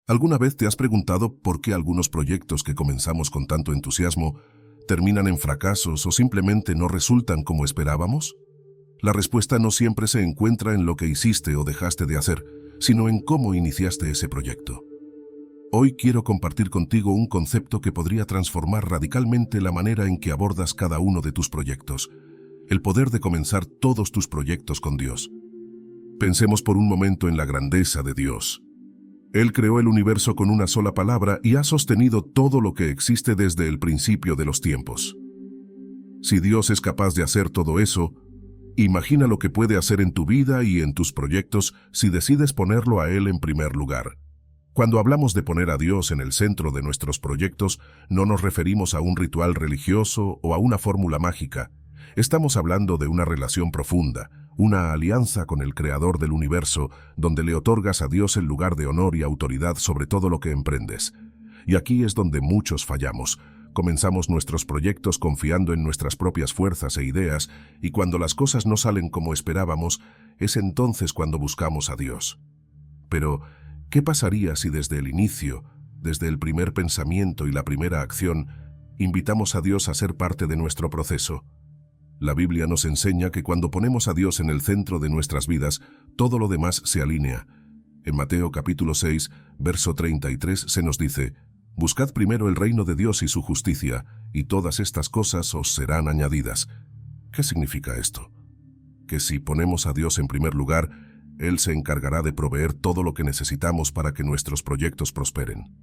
¿Alguna vez te has preguntado por qué algunos proyectos que comenzamos con tanto entusiasmo terminan en fracasos o simplemente no resultan como esperábamos? La respuesta no siempre se encuentra en lo que hiciste o dejaste de hacer, sino en cómo iniciaste ese proyecto. Hoy quiero compartir contigo un concepto que podría transformar radicalmente la manera en que abordas cada uno de tus proyectos: el poder de comenzar todos tus proyectos con Dios. Pensemos por un momento en la grandeza de Dios. Él creó el universo con una sola palabra y ha sostenido todo lo que existe desde el principio de los tiempos. Si Dios es capaz de hacer todo eso, imagina lo que puede hacer en tu vida y en tus proyectos si decides ponerlo a Él en primer lugar. Cuando hablamos de poner a Dios en el centro de nuestros proyectos, no nos referimos a un ritual religioso o a una fórmula mágica. Estamos hablando de una relación profunda, una alianza con el Creador del universo, donde le otorgas a Dios el lugar de honor y autoridad sobre todo lo que emprendes. Y aquí es donde muchos fallamos. Comenzamos nuestros proyectos confiando en nuestras propias fuerzas e ideas, y cuando las cosas no salen como esperábamos, es entonces cuando buscamos a Dios. Pero, ¿qué pasaría si desde el inicio, desde el primer pensamiento y la primera acción, invitamos a Dios a ser parte de nuestro proceso? La Biblia nos enseña que cuando ponemos a Dios en el centro de nuestras vidas, todo lo demás se alinea. En Mateo capítulo 6, verso 33 se nos dice: «Buscad primero el reino de Dios y su justicia, y todas estas cosas os serán añadidas». ¿Qué significa esto? Que si ponemos a Dios en primer lugar, Él se encargará de proveer todo lo que necesitamos para que nuestros proyectos prosperen.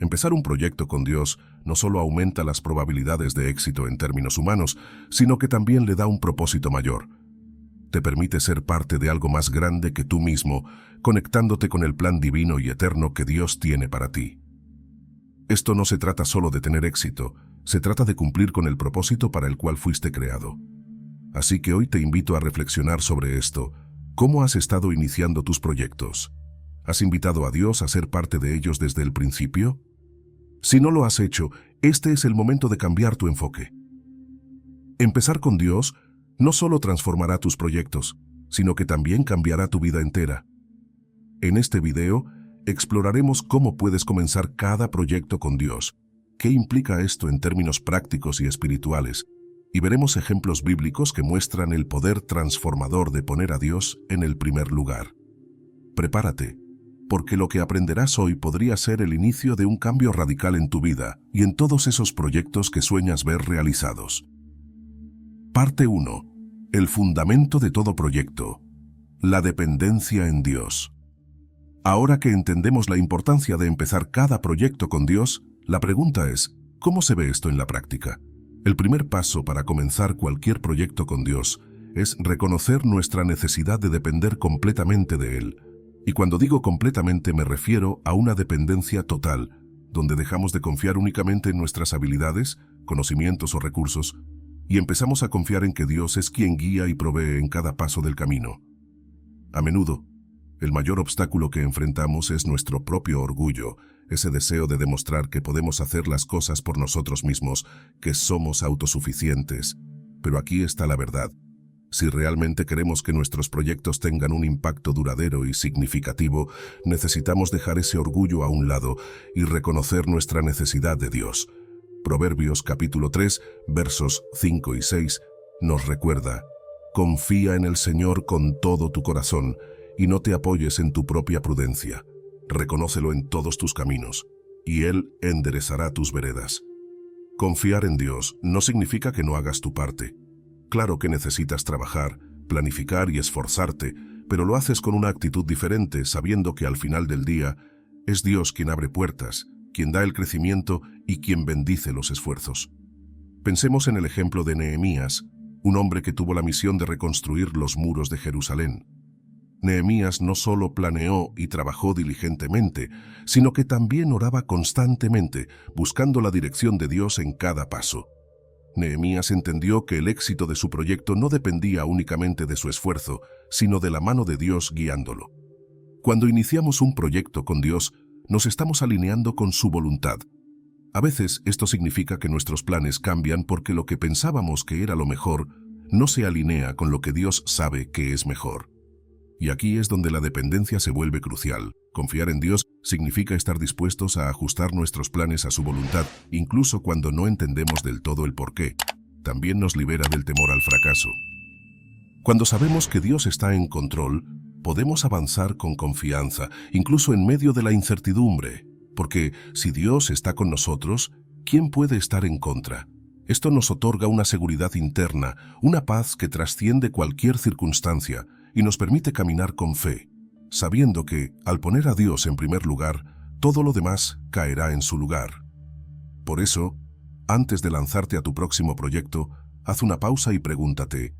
Empezar un proyecto con Dios no solo aumenta las probabilidades de éxito en términos humanos, sino que también le da un propósito mayor. Te permite ser parte de algo más grande que tú mismo, conectándote con el plan divino y eterno que Dios tiene para ti. Esto no se trata solo de tener éxito, se trata de cumplir con el propósito para el cual fuiste creado. Así que hoy te invito a reflexionar sobre esto. ¿Cómo has estado iniciando tus proyectos? ¿Has invitado a Dios a ser parte de ellos desde el principio? Si no lo has hecho, este es el momento de cambiar tu enfoque. Empezar con Dios no solo transformará tus proyectos, sino que también cambiará tu vida entera. En este video, exploraremos cómo puedes comenzar cada proyecto con Dios, qué implica esto en términos prácticos y espirituales, y veremos ejemplos bíblicos que muestran el poder transformador de poner a Dios en el primer lugar. Prepárate, porque lo que aprenderás hoy podría ser el inicio de un cambio radical en tu vida y en todos esos proyectos que sueñas ver realizados. Parte 1. El fundamento de todo proyecto: la dependencia en Dios. Ahora que entendemos la importancia de empezar cada proyecto con Dios, la pregunta es: ¿cómo se ve esto en la práctica? El primer paso para comenzar cualquier proyecto con Dios es reconocer nuestra necesidad de depender completamente de Él. Y cuando digo completamente me refiero a una dependencia total, donde dejamos de confiar únicamente en nuestras habilidades, conocimientos o recursos, y empezamos a confiar en que Dios es quien guía y provee en cada paso del camino. A menudo, el mayor obstáculo que enfrentamos es nuestro propio orgullo, ese deseo de demostrar que podemos hacer las cosas por nosotros mismos, que somos autosuficientes. Pero aquí está la verdad. Si realmente queremos que nuestros proyectos tengan un impacto duradero y significativo, necesitamos dejar ese orgullo a un lado y reconocer nuestra necesidad de Dios. Proverbios capítulo 3, versos 5 y 6 nos recuerda: «Confía en el Señor con todo tu corazón y no te apoyes en tu propia prudencia. Reconócelo en todos tus caminos, y Él enderezará tus veredas». Confiar en Dios no significa que no hagas tu parte. Claro que necesitas trabajar, planificar y esforzarte, pero lo haces con una actitud diferente, sabiendo que al final del día es Dios quien abre puertas, quien da el crecimiento y quien bendice los esfuerzos. Pensemos en el ejemplo de Nehemías, un hombre que tuvo la misión de reconstruir los muros de Jerusalén. Nehemías no solo planeó y trabajó diligentemente, sino que también oraba constantemente, buscando la dirección de Dios en cada paso. Nehemías entendió que el éxito de su proyecto no dependía únicamente de su esfuerzo, sino de la mano de Dios guiándolo. Cuando iniciamos un proyecto con Dios, nos estamos alineando con su voluntad. A veces esto significa que nuestros planes cambian porque lo que pensábamos que era lo mejor no se alinea con lo que Dios sabe que es mejor. Y aquí es donde la dependencia se vuelve crucial. Confiar en Dios significa estar dispuestos a ajustar nuestros planes a su voluntad, incluso cuando no entendemos del todo el porqué. También nos libera del temor al fracaso. Cuando sabemos que Dios está en control, podemos avanzar con confianza, incluso en medio de la incertidumbre, porque si Dios está con nosotros, ¿quién puede estar en contra? Esto nos otorga una seguridad interna, una paz que trasciende cualquier circunstancia y nos permite caminar con fe, sabiendo que, al poner a Dios en primer lugar, todo lo demás caerá en su lugar. Por eso, antes de lanzarte a tu próximo proyecto, haz una pausa y pregúntate,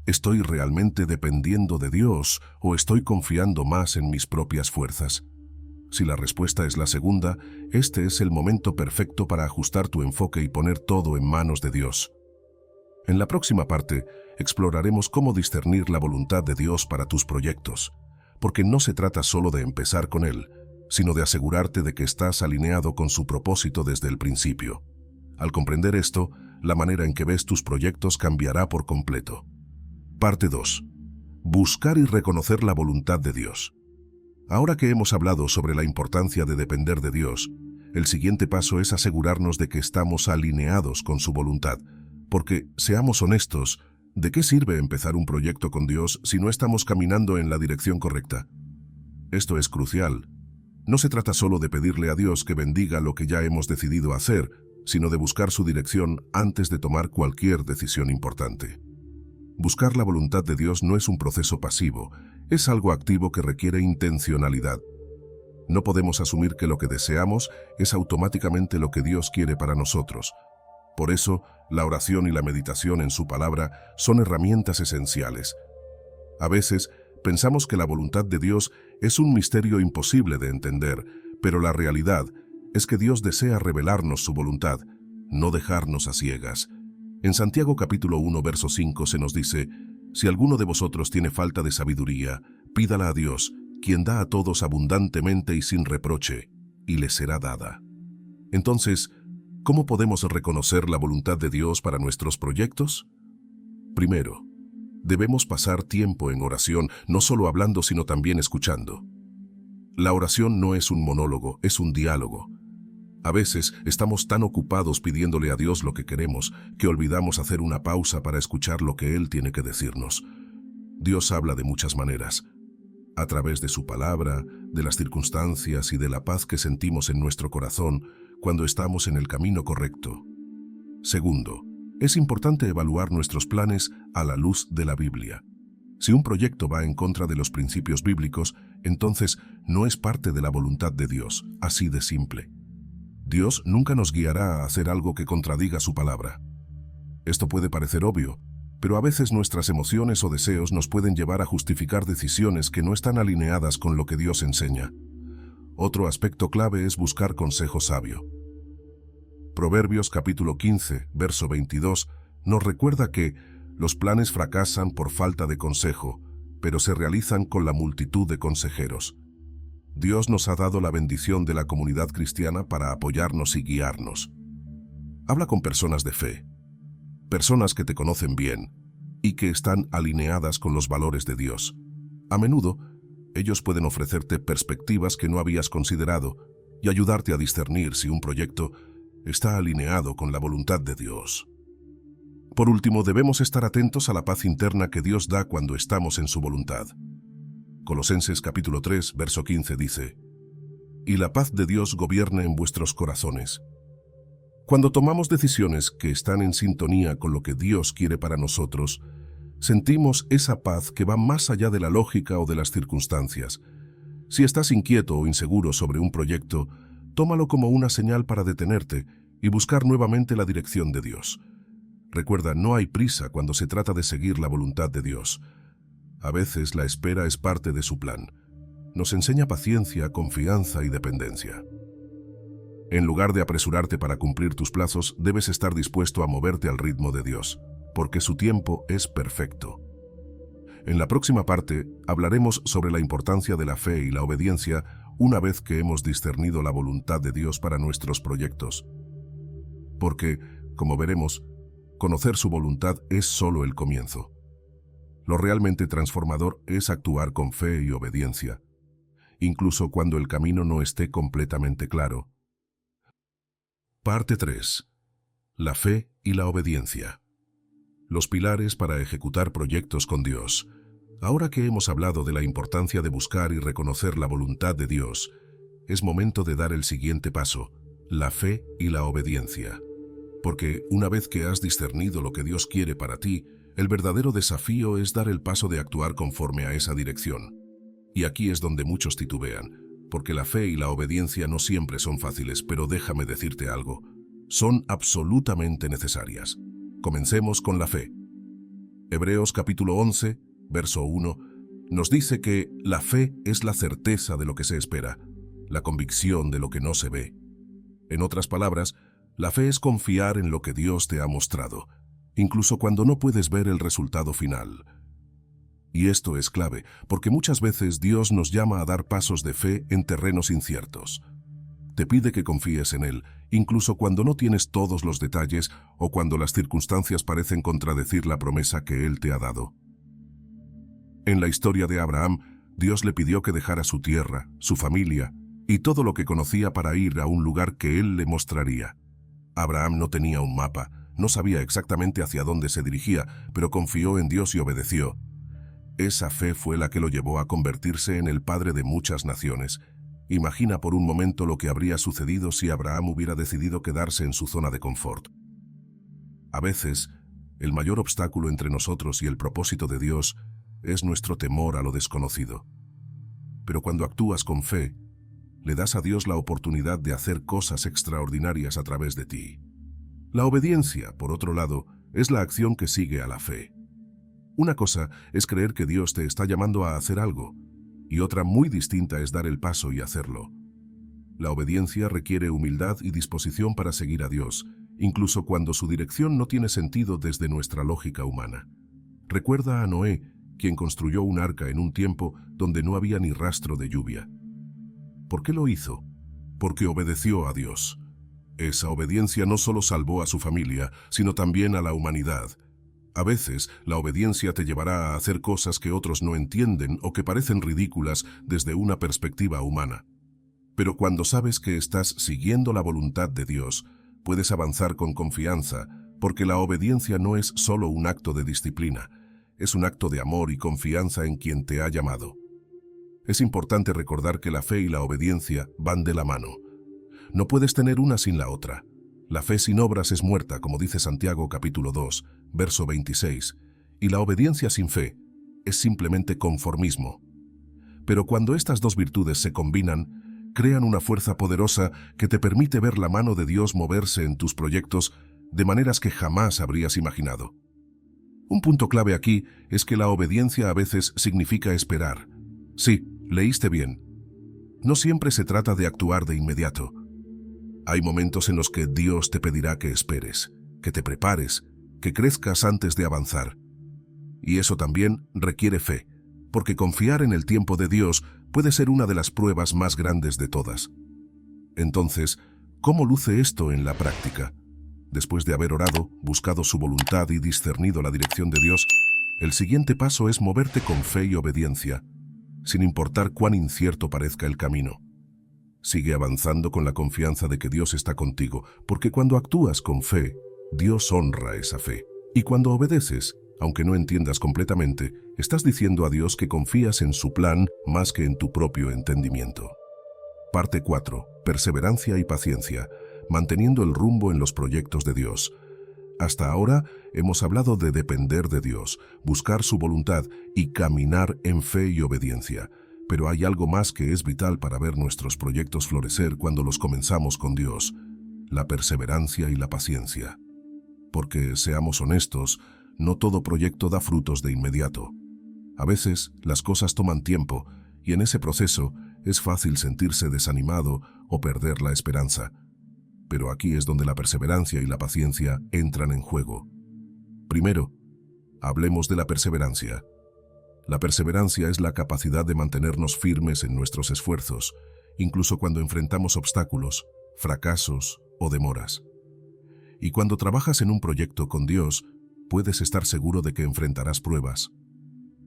¿estoy realmente dependiendo de Dios o estoy confiando más en mis propias fuerzas? Si la respuesta es la segunda, este es el momento perfecto para ajustar tu enfoque y poner todo en manos de Dios. En la próxima parte, exploraremos cómo discernir la voluntad de Dios para tus proyectos, porque no se trata solo de empezar con Él, sino de asegurarte de que estás alineado con su propósito desde el principio. Al comprender esto, la manera en que ves tus proyectos cambiará por completo. Parte 2. Buscar y reconocer la voluntad de Dios. Ahora que hemos hablado sobre la importancia de depender de Dios, el siguiente paso es asegurarnos de que estamos alineados con su voluntad, porque, seamos honestos, ¿de qué sirve empezar un proyecto con Dios si no estamos caminando en la dirección correcta? Esto es crucial. No se trata solo de pedirle a Dios que bendiga lo que ya hemos decidido hacer, sino de buscar su dirección antes de tomar cualquier decisión importante. Buscar la voluntad de Dios no es un proceso pasivo, es algo activo que requiere intencionalidad. No podemos asumir que lo que deseamos es automáticamente lo que Dios quiere para nosotros. Por eso, la oración y la meditación en su palabra son herramientas esenciales. A veces, pensamos que la voluntad de Dios es un misterio imposible de entender, pero la realidad es que Dios desea revelarnos su voluntad, no dejarnos a ciegas. En Santiago capítulo 1, verso 5 se nos dice, «Si alguno de vosotros tiene falta de sabiduría, pídala a Dios, quien da a todos abundantemente y sin reproche, y le será dada». Entonces, ¿cómo podemos reconocer la voluntad de Dios para nuestros proyectos? Primero, debemos pasar tiempo en oración, no solo hablando, sino también escuchando. La oración no es un monólogo, es un diálogo. A veces estamos tan ocupados pidiéndole a Dios lo que queremos que olvidamos hacer una pausa para escuchar lo que Él tiene que decirnos. Dios habla de muchas maneras, a través de su palabra, de las circunstancias y de la paz que sentimos en nuestro corazón cuando estamos en el camino correcto. Segundo, es importante evaluar nuestros planes a la luz de la Biblia. Si un proyecto va en contra de los principios bíblicos, entonces no es parte de la voluntad de Dios, así de simple. Dios nunca nos guiará a hacer algo que contradiga su palabra. Esto puede parecer obvio, pero a veces nuestras emociones o deseos nos pueden llevar a justificar decisiones que no están alineadas con lo que Dios enseña. Otro aspecto clave es buscar consejo sabio. Proverbios capítulo 15, verso 22, nos recuerda que los planes fracasan por falta de consejo, pero se realizan con la multitud de consejeros. Dios nos ha dado la bendición de la comunidad cristiana para apoyarnos y guiarnos. Habla con personas de fe, personas que te conocen bien y que están alineadas con los valores de Dios. A menudo, ellos pueden ofrecerte perspectivas que no habías considerado y ayudarte a discernir si un proyecto está alineado con la voluntad de Dios. Por último, debemos estar atentos a la paz interna que Dios da cuando estamos en su voluntad. Colosenses capítulo 3, verso 15 dice, «Y la paz de Dios gobierne en vuestros corazones». Cuando tomamos decisiones que están en sintonía con lo que Dios quiere para nosotros, sentimos esa paz que va más allá de la lógica o de las circunstancias. Si estás inquieto o inseguro sobre un proyecto, tómalo como una señal para detenerte y buscar nuevamente la dirección de Dios. Recuerda, no hay prisa cuando se trata de seguir la voluntad de Dios. A veces la espera es parte de su plan. Nos enseña paciencia, confianza y dependencia. En lugar de apresurarte para cumplir tus plazos, debes estar dispuesto a moverte al ritmo de Dios, porque su tiempo es perfecto. En la próxima parte hablaremos sobre la importancia de la fe y la obediencia una vez que hemos discernido la voluntad de Dios para nuestros proyectos. Porque, como veremos, conocer su voluntad es solo el comienzo. Lo realmente transformador es actuar con fe y obediencia, incluso cuando el camino no esté completamente claro. Parte 3. La fe y la obediencia. Los pilares para ejecutar proyectos con Dios. Ahora que hemos hablado de la importancia de buscar y reconocer la voluntad de Dios, es momento de dar el siguiente paso, la fe y la obediencia. Porque una vez que has discernido lo que Dios quiere para ti, el verdadero desafío es dar el paso de actuar conforme a esa dirección. Y aquí es donde muchos titubean, porque la fe y la obediencia no siempre son fáciles, pero déjame decirte algo, son absolutamente necesarias. Comencemos con la fe. Hebreos capítulo 11, verso 1, nos dice que la fe es la certeza de lo que se espera, la convicción de lo que no se ve. En otras palabras, la fe es confiar en lo que Dios te ha mostrado, incluso cuando no puedes ver el resultado final. Y esto es clave, porque muchas veces Dios nos llama a dar pasos de fe en terrenos inciertos. Te pide que confíes en Él, incluso cuando no tienes todos los detalles o cuando las circunstancias parecen contradecir la promesa que Él te ha dado. En la historia de Abraham, Dios le pidió que dejara su tierra, su familia y todo lo que conocía para ir a un lugar que Él le mostraría. Abraham no tenía un mapa, no sabía exactamente hacia dónde se dirigía, pero confió en Dios y obedeció. Esa fe fue la que lo llevó a convertirse en el padre de muchas naciones. Imagina por un momento lo que habría sucedido si Abraham hubiera decidido quedarse en su zona de confort. A veces, el mayor obstáculo entre nosotros y el propósito de Dios es nuestro temor a lo desconocido. Pero cuando actúas con fe, le das a Dios la oportunidad de hacer cosas extraordinarias a través de ti. La obediencia, por otro lado, es la acción que sigue a la fe. Una cosa es creer que Dios te está llamando a hacer algo, y otra muy distinta es dar el paso y hacerlo. La obediencia requiere humildad y disposición para seguir a Dios, incluso cuando su dirección no tiene sentido desde nuestra lógica humana. Recuerda a Noé, quien construyó un arca en un tiempo donde no había ni rastro de lluvia. ¿Por qué lo hizo? Porque obedeció a Dios. Esa obediencia no solo salvó a su familia, sino también a la humanidad. A veces, la obediencia te llevará a hacer cosas que otros no entienden o que parecen ridículas desde una perspectiva humana. Pero cuando sabes que estás siguiendo la voluntad de Dios, puedes avanzar con confianza, porque la obediencia no es solo un acto de disciplina, es un acto de amor y confianza en quien te ha llamado. Es importante recordar que la fe y la obediencia van de la mano. No puedes tener una sin la otra. La fe sin obras es muerta, como dice Santiago capítulo 2, verso 26, y la obediencia sin fe es simplemente conformismo. Pero cuando estas dos virtudes se combinan, crean una fuerza poderosa que te permite ver la mano de Dios moverse en tus proyectos de maneras que jamás habrías imaginado. Un punto clave aquí es que la obediencia a veces significa esperar. Sí, leíste bien. No siempre se trata de actuar de inmediato. Hay momentos en los que Dios te pedirá que esperes, que te prepares, que crezcas antes de avanzar. Y eso también requiere fe, porque confiar en el tiempo de Dios puede ser una de las pruebas más grandes de todas. Entonces, ¿cómo luce esto en la práctica? Después de haber orado, buscado su voluntad y discernido la dirección de Dios, el siguiente paso es moverte con fe y obediencia, sin importar cuán incierto parezca el camino. Sigue avanzando con la confianza de que Dios está contigo, porque cuando actúas con fe, Dios honra esa fe. Y cuando obedeces, aunque no entiendas completamente, estás diciendo a Dios que confías en su plan más que en tu propio entendimiento. Parte 4. Perseverancia y paciencia, manteniendo el rumbo en los proyectos de Dios. Hasta ahora hemos hablado de depender de Dios, buscar su voluntad y caminar en fe y obediencia. Pero hay algo más que es vital para ver nuestros proyectos florecer cuando los comenzamos con Dios: la perseverancia y la paciencia. Porque, seamos honestos, no todo proyecto da frutos de inmediato. A veces, las cosas toman tiempo, y en ese proceso es fácil sentirse desanimado o perder la esperanza. Pero aquí es donde la perseverancia y la paciencia entran en juego. Primero, hablemos de la perseverancia. La perseverancia es la capacidad de mantenernos firmes en nuestros esfuerzos, incluso cuando enfrentamos obstáculos, fracasos o demoras. Y cuando trabajas en un proyecto con Dios, puedes estar seguro de que enfrentarás pruebas.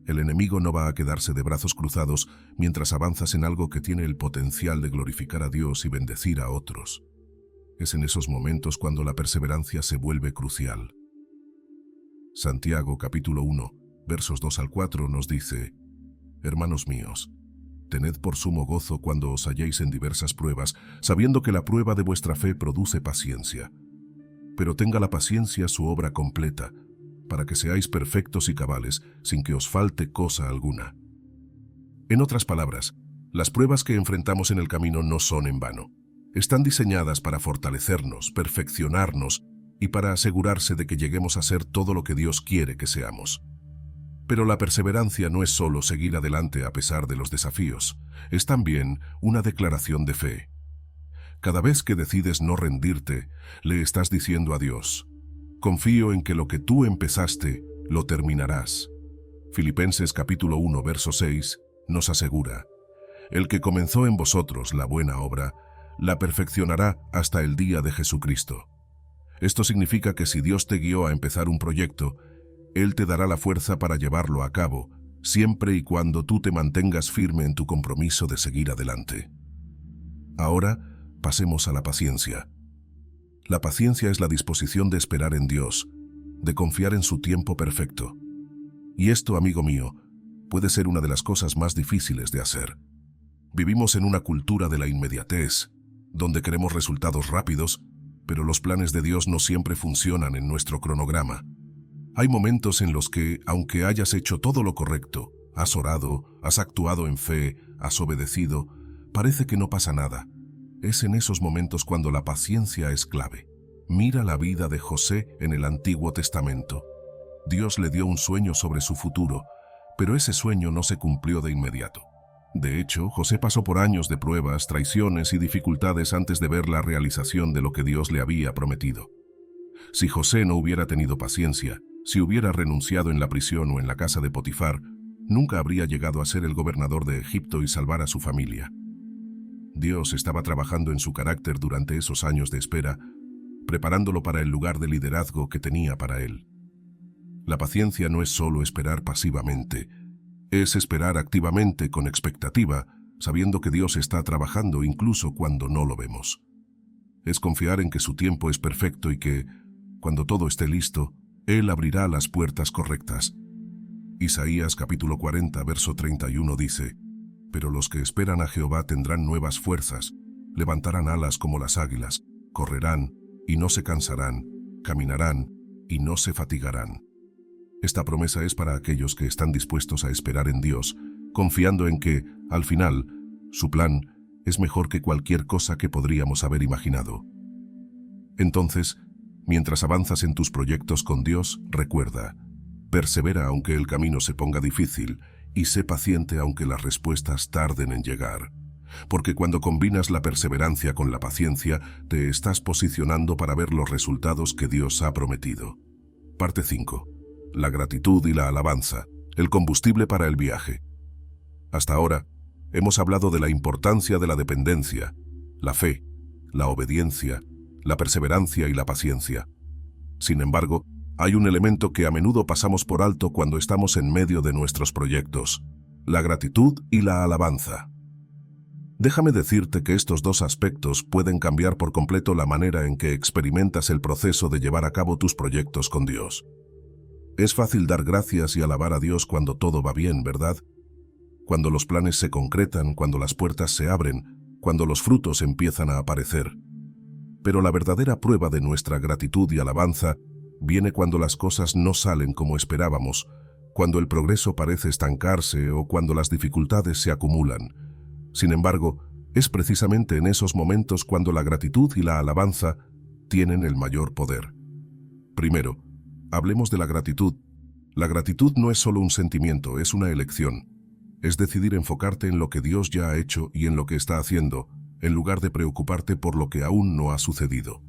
El enemigo no va a quedarse de brazos cruzados mientras avanzas en algo que tiene el potencial de glorificar a Dios y bendecir a otros. Es en esos momentos cuando la perseverancia se vuelve crucial. Santiago capítulo 1, versos 2 al 4 nos dice: Hermanos míos, tened por sumo gozo cuando os halléis en diversas pruebas, sabiendo que la prueba de vuestra fe produce paciencia. Pero tenga la paciencia su obra completa, para que seáis perfectos y cabales, sin que os falte cosa alguna. En otras palabras, las pruebas que enfrentamos en el camino no son en vano. Están diseñadas para fortalecernos, perfeccionarnos y para asegurarse de que lleguemos a ser todo lo que Dios quiere que seamos. Pero la perseverancia no es solo seguir adelante a pesar de los desafíos, es también una declaración de fe. Cada vez que decides no rendirte, le estás diciendo a Dios: confío en que lo que tú empezaste, lo terminarás. Filipenses capítulo 1, verso 6, nos asegura: el que comenzó en vosotros la buena obra, la perfeccionará hasta el día de Jesucristo. Esto significa que si Dios te guió a empezar un proyecto, Él te dará la fuerza para llevarlo a cabo, siempre y cuando tú te mantengas firme en tu compromiso de seguir adelante. Ahora, pasemos a la paciencia. La paciencia es la disposición de esperar en Dios, de confiar en su tiempo perfecto. Y esto, amigo mío, puede ser una de las cosas más difíciles de hacer. Vivimos en una cultura de la inmediatez, donde queremos resultados rápidos, pero los planes de Dios no siempre funcionan en nuestro cronograma. Hay momentos en los que, aunque hayas hecho todo lo correcto, has orado, has actuado en fe, has obedecido, parece que no pasa nada. Es en esos momentos cuando la paciencia es clave. Mira la vida de José en el Antiguo Testamento. Dios le dio un sueño sobre su futuro, pero ese sueño no se cumplió de inmediato. De hecho, José pasó por años de pruebas, traiciones y dificultades antes de ver la realización de lo que Dios le había prometido. Si José no hubiera tenido paciencia, si hubiera renunciado en la prisión o en la casa de Potifar, nunca habría llegado a ser el gobernador de Egipto y salvar a su familia. Dios estaba trabajando en su carácter durante esos años de espera, preparándolo para el lugar de liderazgo que tenía para él. La paciencia no es solo esperar pasivamente, es esperar activamente con expectativa, sabiendo que Dios está trabajando incluso cuando no lo vemos. Es confiar en que su tiempo es perfecto y que, cuando todo esté listo, Él abrirá las puertas correctas. Isaías capítulo 40, verso 31 dice: pero los que esperan a Jehová tendrán nuevas fuerzas, levantarán alas como las águilas, correrán y no se cansarán, caminarán y no se fatigarán. Esta promesa es para aquellos que están dispuestos a esperar en Dios, confiando en que, al final, su plan es mejor que cualquier cosa que podríamos haber imaginado. Entonces, mientras avanzas en tus proyectos con Dios, recuerda: persevera aunque el camino se ponga difícil, y sé paciente aunque las respuestas tarden en llegar. Porque cuando combinas la perseverancia con la paciencia, te estás posicionando para ver los resultados que Dios ha prometido. Parte 5. La gratitud y la alabanza, el combustible para el viaje. Hasta ahora, hemos hablado de la importancia de la dependencia, la fe, la obediencia, la perseverancia y la paciencia. Sin embargo, hay un elemento que a menudo pasamos por alto cuando estamos en medio de nuestros proyectos: la gratitud y la alabanza. Déjame decirte que estos dos aspectos pueden cambiar por completo la manera en que experimentas el proceso de llevar a cabo tus proyectos con Dios. Es fácil dar gracias y alabar a Dios cuando todo va bien, ¿verdad? Cuando los planes se concretan, cuando las puertas se abren, cuando los frutos empiezan a aparecer. Pero la verdadera prueba de nuestra gratitud y alabanza viene cuando las cosas no salen como esperábamos, cuando el progreso parece estancarse o cuando las dificultades se acumulan. Sin embargo, es precisamente en esos momentos cuando la gratitud y la alabanza tienen el mayor poder. Primero, hablemos de la gratitud. La gratitud no es solo un sentimiento, es una elección. Es decidir enfocarte en lo que Dios ya ha hecho y en lo que está haciendo, en lugar de preocuparte por lo que aún no ha sucedido.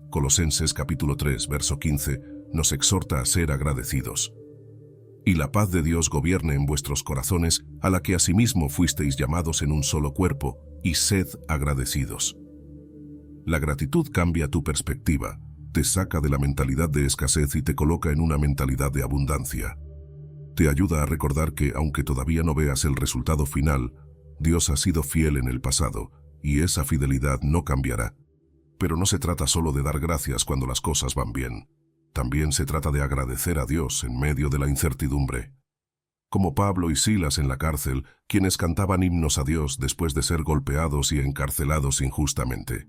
Colosenses capítulo 3, verso 15, nos exhorta a ser agradecidos. Y la paz de Dios gobierne en vuestros corazones, a la que asimismo fuisteis llamados en un solo cuerpo, y sed agradecidos. La gratitud cambia tu perspectiva, te saca de la mentalidad de escasez y te coloca en una mentalidad de abundancia. Te ayuda a recordar que, aunque todavía no veas el resultado final, Dios ha sido fiel en el pasado, y esa fidelidad no cambiará. Pero no se trata solo de dar gracias cuando las cosas van bien. También se trata de agradecer a Dios en medio de la incertidumbre. Como Pablo y Silas en la cárcel, quienes cantaban himnos a Dios después de ser golpeados y encarcelados injustamente.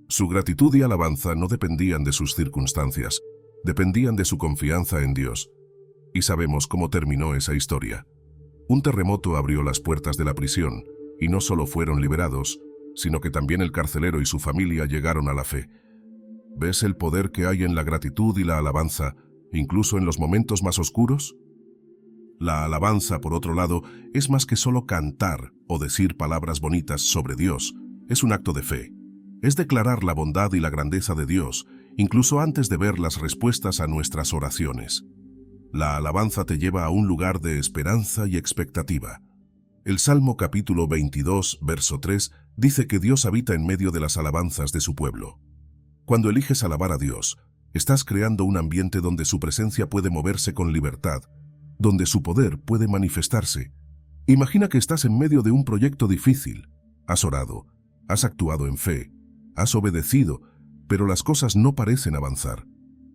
Su gratitud y alabanza no dependían de sus circunstancias, dependían de su confianza en Dios. Y sabemos cómo terminó esa historia. Un terremoto abrió las puertas de la prisión, y no solo fueron liberados, sino que también el carcelero y su familia llegaron a la fe. ¿Ves el poder que hay en la gratitud y la alabanza, incluso en los momentos más oscuros? La alabanza, por otro lado, es más que solo cantar o decir palabras bonitas sobre Dios. Es un acto de fe. Es declarar la bondad y la grandeza de Dios, incluso antes de ver las respuestas a nuestras oraciones. La alabanza te lleva a un lugar de esperanza y expectativa. El Salmo capítulo 22, verso 3, dice que Dios habita en medio de las alabanzas de su pueblo. Cuando eliges alabar a Dios, estás creando un ambiente donde su presencia puede moverse con libertad, donde su poder puede manifestarse. Imagina que estás en medio de un proyecto difícil. Has orado, has actuado en fe, has obedecido, pero las cosas no parecen avanzar.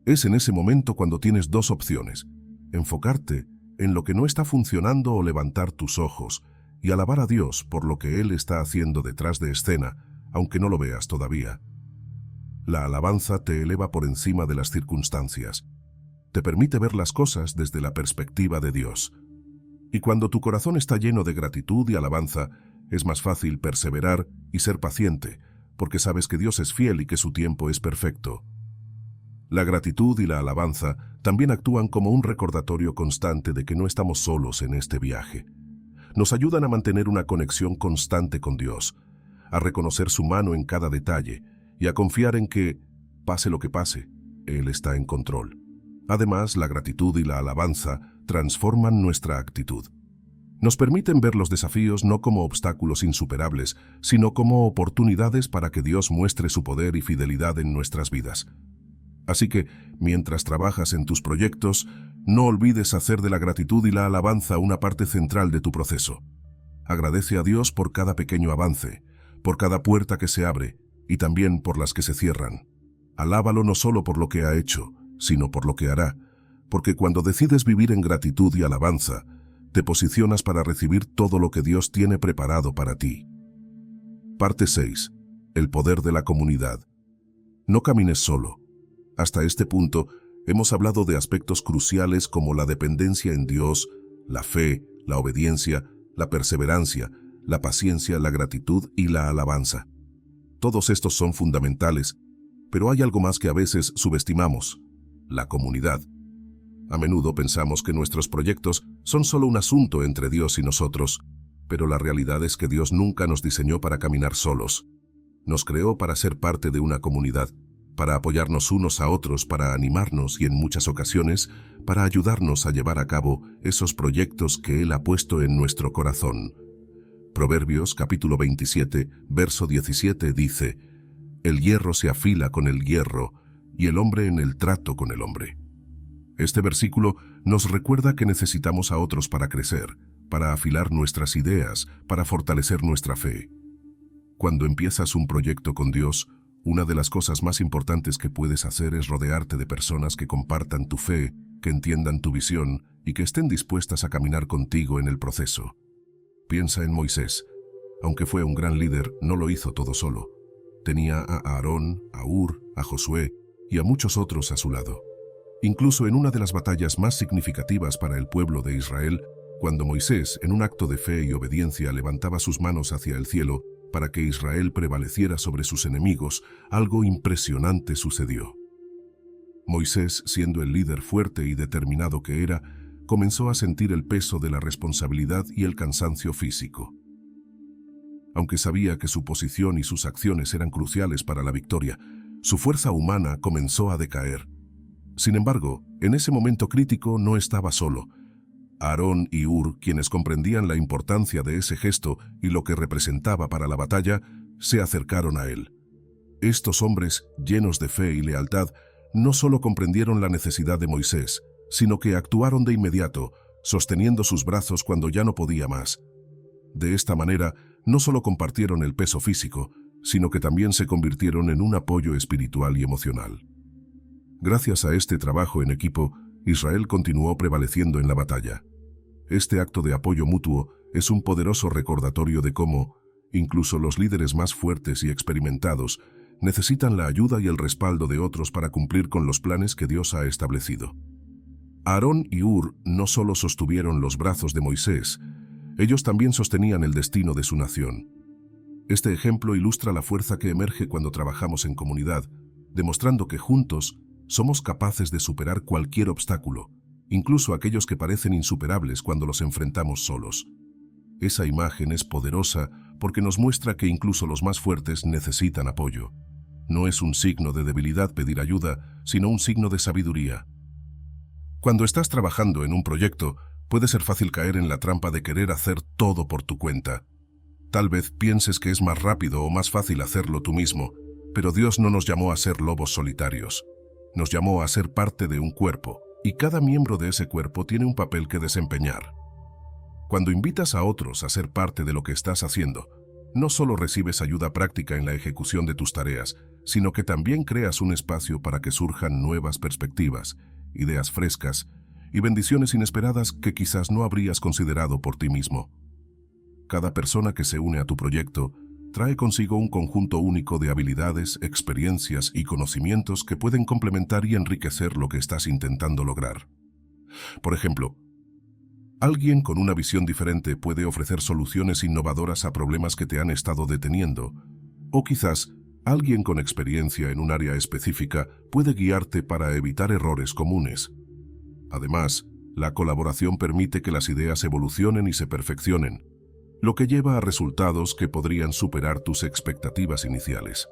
Es en ese momento cuando tienes dos opciones: enfocarte en lo que no está funcionando o levantar tus ojos y alabar a Dios por lo que Él está haciendo detrás de escena, aunque no lo veas todavía. La alabanza te eleva por encima de las circunstancias. Te permite ver las cosas desde la perspectiva de Dios. Y cuando tu corazón está lleno de gratitud y alabanza, es más fácil perseverar y ser paciente, porque sabes que Dios es fiel y que su tiempo es perfecto. La gratitud y la alabanza también actúan como un recordatorio constante de que no estamos solos en este viaje. Nos ayudan a mantener una conexión constante con Dios, a reconocer su mano en cada detalle y a confiar en que, pase lo que pase, Él está en control. Además, la gratitud y la alabanza transforman nuestra actitud. Nos permiten ver los desafíos no como obstáculos insuperables, sino como oportunidades para que Dios muestre su poder y fidelidad en nuestras vidas. Así que, mientras trabajas en tus proyectos, no olvides hacer de la gratitud y la alabanza una parte central de tu proceso. Agradece a Dios por cada pequeño avance, por cada puerta que se abre y también por las que se cierran. Alábalo no solo por lo que ha hecho, sino por lo que hará, porque cuando decides vivir en gratitud y alabanza, te posicionas para recibir todo lo que Dios tiene preparado para ti. Parte 6. El poder de la comunidad. No camines solo. Hasta este punto, hemos hablado de aspectos cruciales como la dependencia en Dios, la fe, la obediencia, la perseverancia, la paciencia, la gratitud y la alabanza. Todos estos son fundamentales, pero hay algo más que a veces subestimamos: la comunidad. A menudo pensamos que nuestros proyectos son solo un asunto entre Dios y nosotros, pero la realidad es que Dios nunca nos diseñó para caminar solos. Nos creó para ser parte de una comunidad, para apoyarnos unos a otros, para animarnos y en muchas ocasiones para ayudarnos a llevar a cabo esos proyectos que Él ha puesto en nuestro corazón. Proverbios capítulo 27, verso 17 dice: «El hierro se afila con el hierro, y el hombre en el trato con el hombre». Este versículo nos recuerda que necesitamos a otros para crecer, para afilar nuestras ideas, para fortalecer nuestra fe. Cuando empiezas un proyecto con Dios, una de las cosas más importantes que puedes hacer es rodearte de personas que compartan tu fe, que entiendan tu visión y que estén dispuestas a caminar contigo en el proceso. Piensa en Moisés. Aunque fue un gran líder, no lo hizo todo solo. Tenía a Aarón, a Hur, a Josué y a muchos otros a su lado. Incluso en una de las batallas más significativas para el pueblo de Israel, cuando Moisés, en un acto de fe y obediencia, levantaba sus manos hacia el cielo para que Israel prevaleciera sobre sus enemigos, algo impresionante sucedió. Moisés, siendo el líder fuerte y determinado que era, comenzó a sentir el peso de la responsabilidad y el cansancio físico. Aunque sabía que su posición y sus acciones eran cruciales para la victoria, su fuerza humana comenzó a decaer. Sin embargo, en ese momento crítico no estaba solo. Aarón y Hur, quienes comprendían la importancia de ese gesto y lo que representaba para la batalla, se acercaron a él. Estos hombres, llenos de fe y lealtad, no solo comprendieron la necesidad de Moisés, sino que actuaron de inmediato, sosteniendo sus brazos cuando ya no podía más. De esta manera, no solo compartieron el peso físico, sino que también se convirtieron en un apoyo espiritual y emocional. Gracias a este trabajo en equipo, Israel continuó prevaleciendo en la batalla. Este acto de apoyo mutuo es un poderoso recordatorio de cómo, incluso los líderes más fuertes y experimentados, necesitan la ayuda y el respaldo de otros para cumplir con los planes que Dios ha establecido. Aarón y Hur no solo sostuvieron los brazos de Moisés, ellos también sostenían el destino de su nación. Este ejemplo ilustra la fuerza que emerge cuando trabajamos en comunidad, demostrando que juntos somos capaces de superar cualquier obstáculo, incluso aquellos que parecen insuperables cuando los enfrentamos solos. Esa imagen es poderosa porque nos muestra que incluso los más fuertes necesitan apoyo. No es un signo de debilidad pedir ayuda, sino un signo de sabiduría. Cuando estás trabajando en un proyecto, puede ser fácil caer en la trampa de querer hacer todo por tu cuenta. Tal vez pienses que es más rápido o más fácil hacerlo tú mismo, pero Dios no nos llamó a ser lobos solitarios. Nos llamó a ser parte de un cuerpo, y cada miembro de ese cuerpo tiene un papel que desempeñar. Cuando invitas a otros a ser parte de lo que estás haciendo, no solo recibes ayuda práctica en la ejecución de tus tareas, sino que también creas un espacio para que surjan nuevas perspectivas, ideas frescas y bendiciones inesperadas que quizás no habrías considerado por ti mismo. Cada persona que se une a tu proyecto trae consigo un conjunto único de habilidades, experiencias y conocimientos que pueden complementar y enriquecer lo que estás intentando lograr. Por ejemplo, alguien con una visión diferente puede ofrecer soluciones innovadoras a problemas que te han estado deteniendo, o quizás alguien con experiencia en un área específica puede guiarte para evitar errores comunes. Además, la colaboración permite que las ideas evolucionen y se perfeccionen, lo que lleva a resultados que podrían superar tus expectativas iniciales.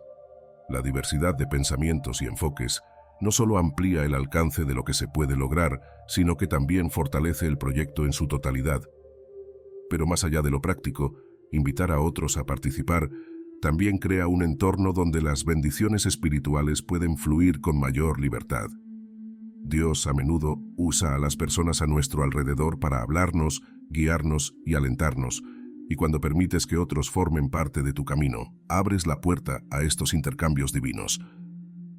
La diversidad de pensamientos y enfoques no solo amplía el alcance de lo que se puede lograr, sino que también fortalece el proyecto en su totalidad. Pero más allá de lo práctico, invitar a otros a participar también crea un entorno donde las bendiciones espirituales pueden fluir con mayor libertad. Dios a menudo usa a las personas a nuestro alrededor para hablarnos, guiarnos y alentarnos, y cuando permites que otros formen parte de tu camino, abres la puerta a estos intercambios divinos.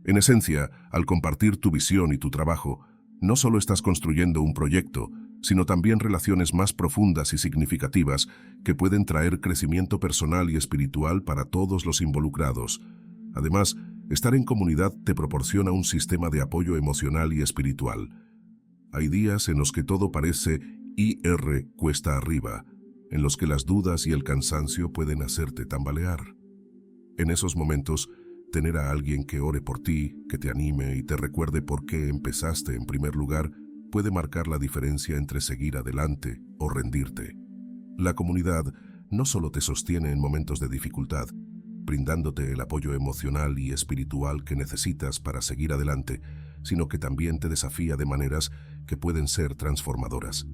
En esencia, al compartir tu visión y tu trabajo, no solo estás construyendo un proyecto, sino también relaciones más profundas y significativas que pueden traer crecimiento personal y espiritual para todos los involucrados. Además, estar en comunidad te proporciona un sistema de apoyo emocional y espiritual. Hay días en los que todo parece ir cuesta arriba, en los que las dudas y el cansancio pueden hacerte tambalear. En esos momentos, tener a alguien que ore por ti, que te anime y te recuerde por qué empezaste en primer lugar, puede marcar la diferencia entre seguir adelante o rendirte. La comunidad no solo te sostiene en momentos de dificultad, brindándote el apoyo emocional y espiritual que necesitas para seguir adelante, sino que también te desafía de maneras que pueden ser transformadoras.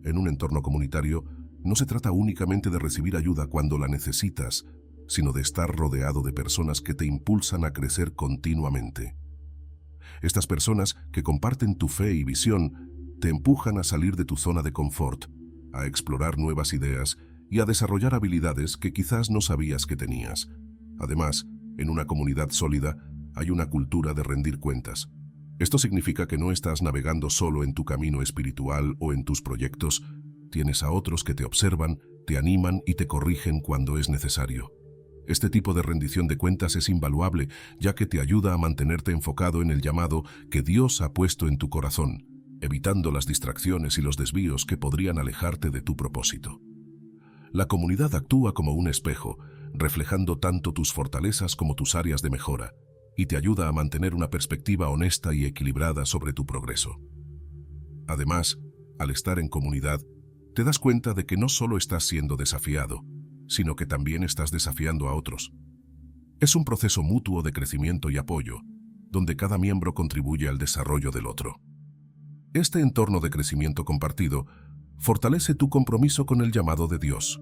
En un entorno comunitario, no se trata únicamente de recibir ayuda cuando la necesitas, sino de estar rodeado de personas que te impulsan a crecer continuamente. Estas personas que comparten tu fe y visión te empujan a salir de tu zona de confort, a explorar nuevas ideas y a desarrollar habilidades que quizás no sabías que tenías. Además, en una comunidad sólida hay una cultura de rendir cuentas. Esto significa que no estás navegando solo en tu camino espiritual o en tus proyectos. Tienes a otros que te observan, te animan y te corrigen cuando es necesario. Este tipo de rendición de cuentas es invaluable, ya que te ayuda a mantenerte enfocado en el llamado que Dios ha puesto en tu corazón, evitando las distracciones y los desvíos que podrían alejarte de tu propósito. La comunidad actúa como un espejo, reflejando tanto tus fortalezas como tus áreas de mejora, y te ayuda a mantener una perspectiva honesta y equilibrada sobre tu progreso. Además, al estar en comunidad, te das cuenta de que no solo estás siendo desafiado, sino que también estás desafiando a otros. Es un proceso mutuo de crecimiento y apoyo, donde cada miembro contribuye al desarrollo del otro. Este entorno de crecimiento compartido fortalece tu compromiso con el llamado de Dios,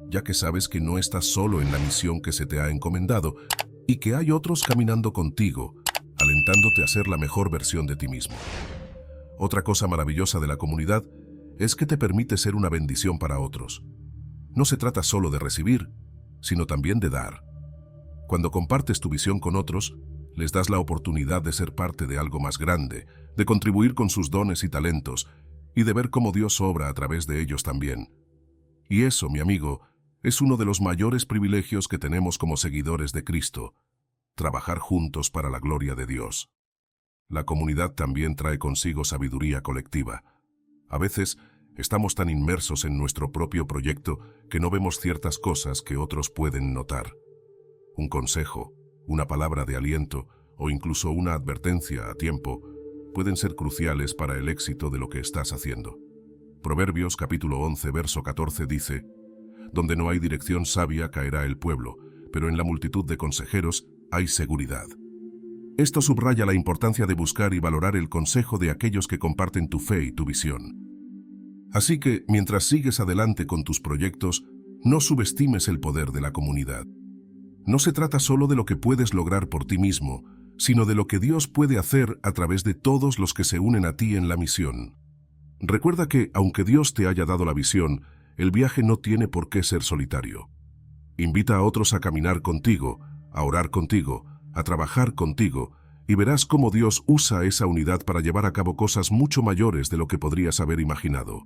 ya que sabes que no estás solo en la misión que se te ha encomendado y que hay otros caminando contigo, alentándote a ser la mejor versión de ti mismo. Otra cosa maravillosa de la comunidad es que te permite ser una bendición para otros. No se trata solo de recibir, sino también de dar. Cuando compartes tu visión con otros, les das la oportunidad de ser parte de algo más grande, de contribuir con sus dones y talentos, y de ver cómo Dios obra a través de ellos también. Y eso, mi amigo, es uno de los mayores privilegios que tenemos como seguidores de Cristo, trabajar juntos para la gloria de Dios. La comunidad también trae consigo sabiduría colectiva. A veces, estamos tan inmersos en nuestro propio proyecto que no vemos ciertas cosas que otros pueden notar. Un consejo, una palabra de aliento o incluso una advertencia a tiempo pueden ser cruciales para el éxito de lo que estás haciendo. Proverbios capítulo 11, verso 14 dice: «Donde no hay dirección sabia caerá el pueblo, pero en la multitud de consejeros hay seguridad». Esto subraya la importancia de buscar y valorar el consejo de aquellos que comparten tu fe y tu visión. Así que, mientras sigues adelante con tus proyectos, no subestimes el poder de la comunidad. No se trata solo de lo que puedes lograr por ti mismo, sino de lo que Dios puede hacer a través de todos los que se unen a ti en la misión. Recuerda que, aunque Dios te haya dado la visión, el viaje no tiene por qué ser solitario. Invita a otros a caminar contigo, a orar contigo, a trabajar contigo, y verás cómo Dios usa esa unidad para llevar a cabo cosas mucho mayores de lo que podrías haber imaginado.